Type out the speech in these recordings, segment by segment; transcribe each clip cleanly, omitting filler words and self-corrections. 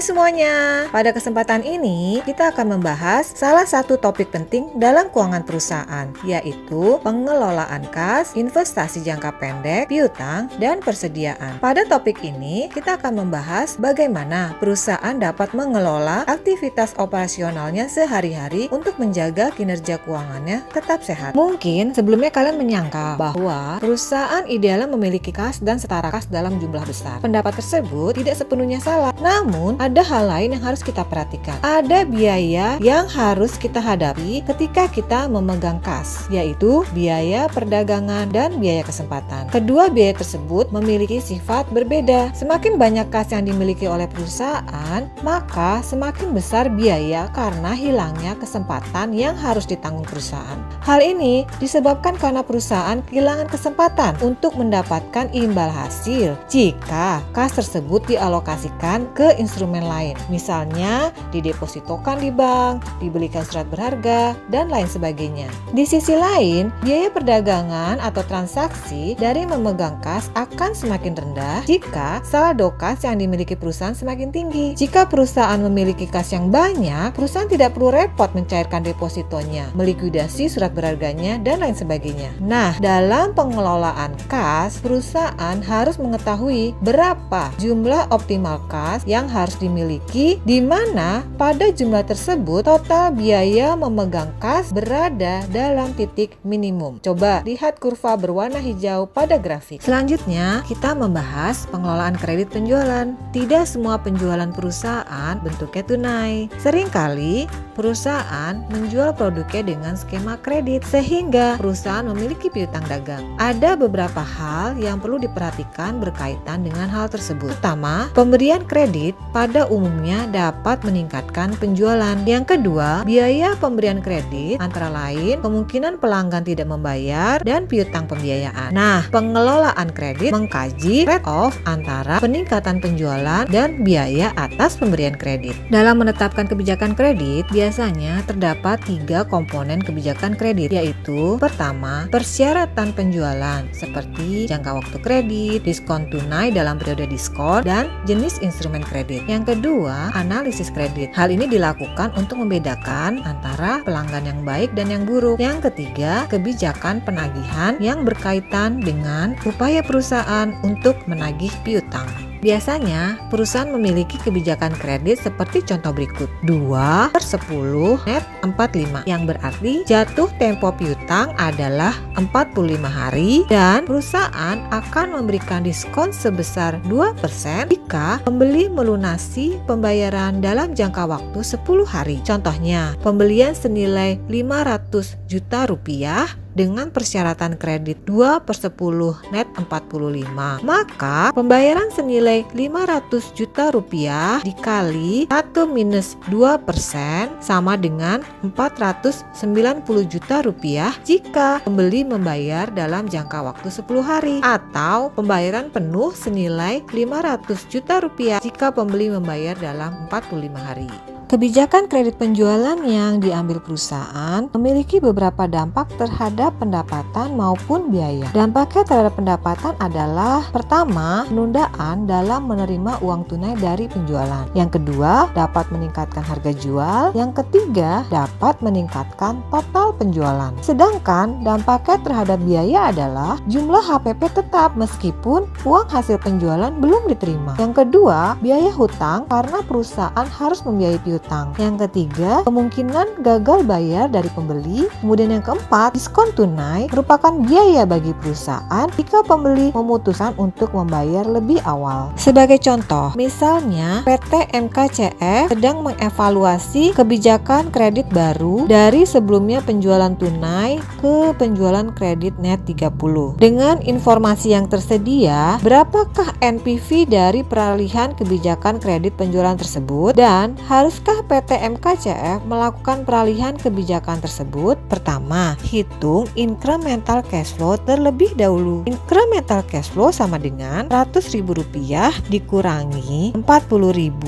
Hai semuanya, pada kesempatan ini kita akan membahas salah satu topik penting dalam keuangan perusahaan, yaitu pengelolaan kas, investasi jangka pendek, piutang, dan persediaan. Pada topik ini kita akan membahas bagaimana perusahaan dapat mengelola aktivitas operasionalnya sehari-hari untuk menjaga kinerja keuangannya tetap sehat. Mungkin sebelumnya kalian menyangka bahwa perusahaan idealnya memiliki kas dan setara kas dalam jumlah besar. Pendapat tersebut tidak sepenuhnya salah, namun ada hal lain yang harus kita perhatikan. Ada biaya yang harus kita hadapi ketika kita memegang kas, yaitu biaya perdagangan dan biaya kesempatan. Kedua biaya tersebut memiliki sifat berbeda. Semakin banyak kas yang dimiliki oleh perusahaan, maka semakin besar biaya karena hilangnya kesempatan yang harus ditanggung perusahaan. Hal ini disebabkan karena perusahaan kehilangan kesempatan untuk mendapatkan imbal hasil jika kas tersebut dialokasikan ke instrumen lain, misalnya didepositokan di bank, dibelikan surat berharga, dan lain sebagainya. Di sisi lain, biaya perdagangan atau transaksi dari memegang kas akan semakin rendah jika saldo kas yang dimiliki perusahaan semakin tinggi. Jika perusahaan memiliki kas yang banyak, perusahaan tidak perlu repot mencairkan depositonya, melikuidasi surat berharganya, dan lain sebagainya. Nah, dalam pengelolaan kas, perusahaan harus mengetahui berapa jumlah optimal kas yang harus dimiliki, di mana pada jumlah tersebut total biaya memegang kas berada dalam titik minimum. Coba lihat kurva berwarna hijau pada grafik. Selanjutnya, kita membahas pengelolaan kredit penjualan. Tidak semua penjualan perusahaan bentuknya tunai. Seringkali perusahaan menjual produknya dengan skema kredit sehingga perusahaan memiliki piutang dagang. Ada beberapa hal yang perlu diperhatikan berkaitan dengan hal tersebut. Pertama, pemberian kredit pada umumnya dapat meningkatkan penjualan. Yang kedua, biaya pemberian kredit antara lain kemungkinan pelanggan tidak membayar dan piutang pembiayaan. Nah, pengelolaan kredit mengkaji trade-off antara peningkatan penjualan dan biaya atas pemberian kredit. Dalam menetapkan kebijakan kredit, biasanya terdapat 3 komponen kebijakan kredit, yaitu pertama, persyaratan penjualan seperti jangka waktu kredit, diskon tunai dalam periode diskon, dan jenis instrumen kredit. Yang kedua, analisis kredit. Hal ini dilakukan untuk membedakan antara pelanggan yang baik dan yang buruk. Yang ketiga, kebijakan penagihan yang berkaitan dengan upaya perusahaan untuk menagih piutang. Biasanya, perusahaan memiliki kebijakan kredit seperti contoh berikut. 2/10 net 45, yang berarti jatuh tempo piutang adalah 45 hari dan perusahaan akan memberikan diskon sebesar 2% jika pembeli melunasi pembayaran dalam jangka waktu 10 hari. Contohnya, pembelian senilai 500 juta rupiah dengan persyaratan kredit 2/10 net 45, maka pembayaran senilai 500 juta rupiah dikali 1 minus 2% sama dengan 490 juta rupiah jika pembeli membayar dalam jangka waktu 10 hari, atau pembayaran penuh senilai 500 juta rupiah jika pembeli membayar dalam 45 hari. Kebijakan kredit penjualan yang diambil perusahaan memiliki beberapa dampak terhadap pendapatan maupun biaya. Dampaknya terhadap pendapatan adalah: pertama, penundaan dalam menerima uang tunai dari penjualan. Yang kedua, dapat meningkatkan harga jual. Yang ketiga, dapat meningkatkan total penjualan. Sedangkan dampaknya terhadap biaya adalah jumlah HPP tetap meskipun uang hasil penjualan belum diterima. Yang kedua, biaya hutang karena perusahaan harus membiayai piutang. Yang ketiga, kemungkinan gagal bayar dari pembeli. Kemudian yang keempat, diskon tunai merupakan biaya bagi perusahaan jika pembeli memutuskan untuk membayar lebih awal. Sebagai contoh, misalnya PT MKCF sedang mengevaluasi kebijakan kredit baru dari sebelumnya penjualan tunai ke penjualan kredit net 30. Dengan informasi yang tersedia, berapakah NPV dari peralihan kebijakan kredit penjualan tersebut, dan harus Haruskah PT MKCF melakukan peralihan kebijakan tersebut? Pertama, hitung incremental cash flow terlebih dahulu. Incremental cash flow sama dengan Rp100.000 dikurangi Rp40.000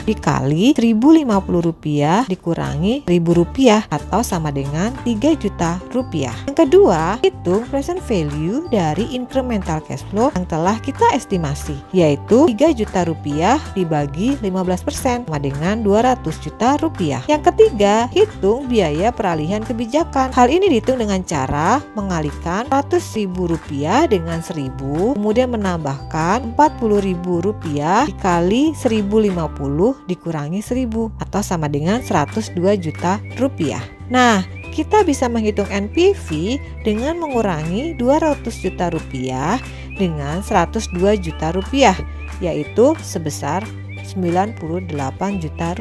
dikali Rp1.050 dikurangi Rp1.000 atau sama dengan Rp3 juta. Yang kedua, hitung present value dari incremental cash flow yang telah kita estimasi, yaitu Rp3 juta dibagi 15% sama dengan Rp200 juta. Yang ketiga, hitung biaya peralihan kebijakan. Hal ini dihitung dengan cara mengalihkan Rp100.000 dengan 1.000, kemudian menambahkan Rp40.000 dikali 1.050 dikurangi 1.000 atau sama dengan Rp102 juta. Nah, kita bisa menghitung NPV dengan mengurangi Rp200 juta dengan Rp102 juta, yaitu sebesar Rp98 juta.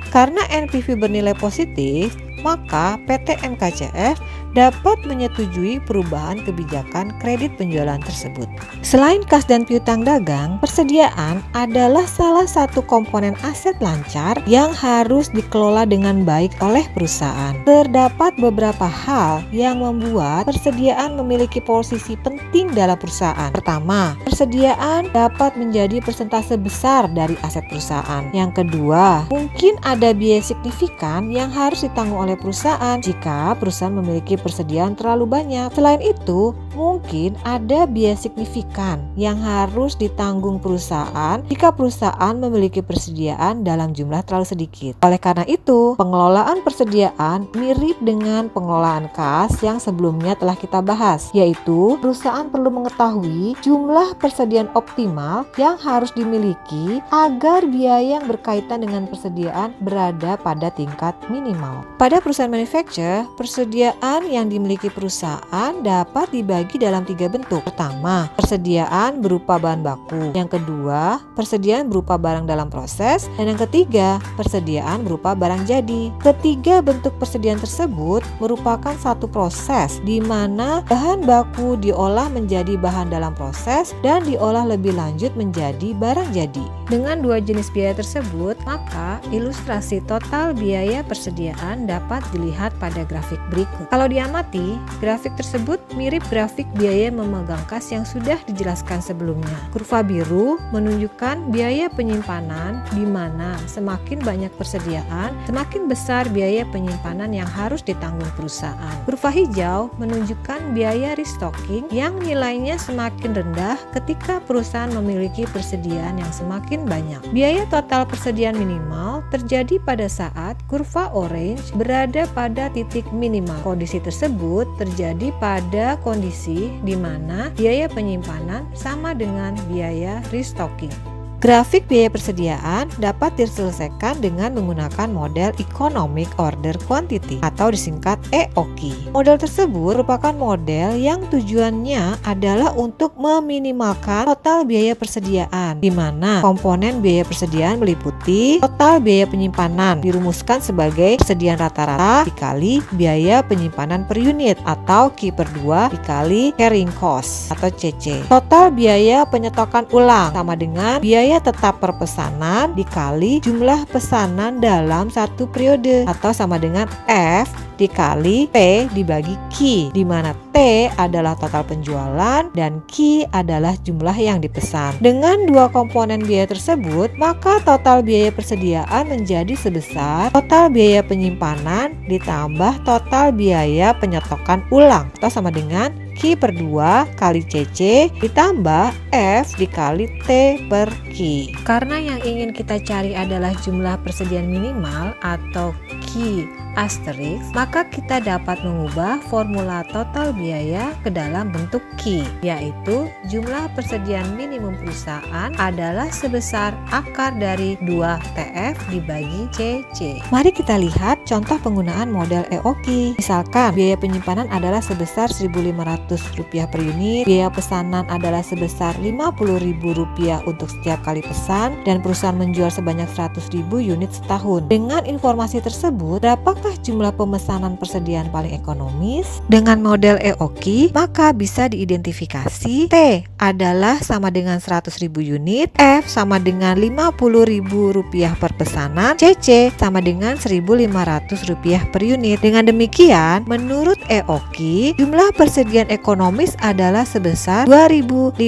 Karena NPV bernilai positif, maka PT MKCF dapat menyetujui perubahan kebijakan kredit penjualan tersebut. Selain kas dan piutang dagang, persediaan adalah salah satu komponen aset lancar yang harus dikelola dengan baik oleh perusahaan. Terdapat beberapa hal yang membuat persediaan memiliki posisi penting dalam perusahaan. Pertama, persediaan dapat menjadi persentase besar dari aset perusahaan. Yang kedua, mungkin ada biaya signifikan yang harus ditanggung oleh perusahaan jika perusahaan memiliki persediaan terlalu banyak. Selain itu, mungkin ada biaya signifikan yang harus ditanggung perusahaan jika perusahaan memiliki persediaan dalam jumlah terlalu sedikit. Oleh karena itu, pengelolaan persediaan mirip dengan pengelolaan kas yang sebelumnya telah kita bahas, yaitu perusahaan perlu mengetahui jumlah persediaan optimal yang harus dimiliki agar biaya yang berkaitan dengan persediaan berada pada tingkat minimal. Pada perusahaan manufacturer, persediaan yang dimiliki perusahaan dapat dibagi dalam 3 bentuk. Pertama, persediaan berupa bahan baku. Yang kedua, persediaan berupa barang dalam proses. Dan yang ketiga, persediaan berupa barang jadi. Ketiga bentuk persediaan tersebut merupakan satu proses di mana bahan baku diolah menjadi bahan dalam proses dan diolah lebih lanjut menjadi barang jadi. Dengan dua jenis biaya tersebut, maka ilustrasi total biaya persediaan dapat dilihat pada grafik berikut. Kalau diamati, grafik tersebut mirip grafik biaya memegang kas yang sudah dijelaskan sebelumnya. Kurva biru menunjukkan biaya penyimpanan di mana semakin banyak persediaan, semakin besar biaya penyimpanan yang harus ditanggung perusahaan. Kurva hijau menunjukkan biaya restocking yang nilainya semakin rendah ketika perusahaan memiliki persediaan yang semakin banyak. Biaya total persediaan minimal terjadi pada saat kurva orange berada pada titik minimal. Kondisi tersebut terjadi pada kondisi di mana biaya penyimpanan sama dengan biaya restocking. Grafik biaya persediaan dapat diselesaikan dengan menggunakan model Economic Order Quantity atau disingkat EOQ. Model tersebut merupakan model yang tujuannya adalah untuk meminimalkan total biaya persediaan, di mana komponen biaya persediaan meliputi total biaya penyimpanan dirumuskan sebagai persediaan rata-rata dikali biaya penyimpanan per unit atau Q/2 dikali carrying cost atau CC. Total biaya penyetokan ulang sama dengan biaya tetap per pesanan dikali jumlah pesanan dalam satu periode atau sama dengan F dikali P dibagi Q, di mana T adalah total penjualan dan Q adalah jumlah yang dipesan. Dengan dua komponen biaya tersebut, maka total biaya persediaan menjadi sebesar total biaya penyimpanan ditambah total biaya penyetokan ulang atau sama dengan Q/2 kali CC ditambah F dikali T per Q. Karena yang ingin kita cari adalah jumlah persediaan minimal atau Q asterisk, maka kita dapat mengubah formula total biaya ke dalam bentuk Q, yaitu jumlah persediaan minimum perusahaan adalah sebesar akar dari 2TF dibagi CC. Mari kita lihat contoh penggunaan model EOQ. Misalkan biaya penyimpanan adalah sebesar Rp1.500 per unit, biaya pesanan adalah sebesar Rp50.000 untuk setiap kali pesan, dan perusahaan menjual sebanyak 100.000 unit setahun. Dengan informasi tersebut, berapa Apakah jumlah pemesanan persediaan paling ekonomis? Dengan model EOKI, maka bisa diidentifikasi T adalah sama dengan 100.000 unit, F sama dengan Rp50.000 per pesanan, CC sama dengan Rp1.500 per unit. Dengan demikian, menurut EOKI, jumlah persediaan ekonomis adalah sebesar 2.582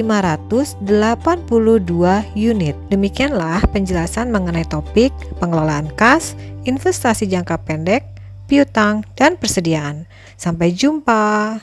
unit. Demikianlah penjelasan mengenai topik pengelolaan kas, investasi jangka pendek, piutang, dan persediaan. Sampai jumpa.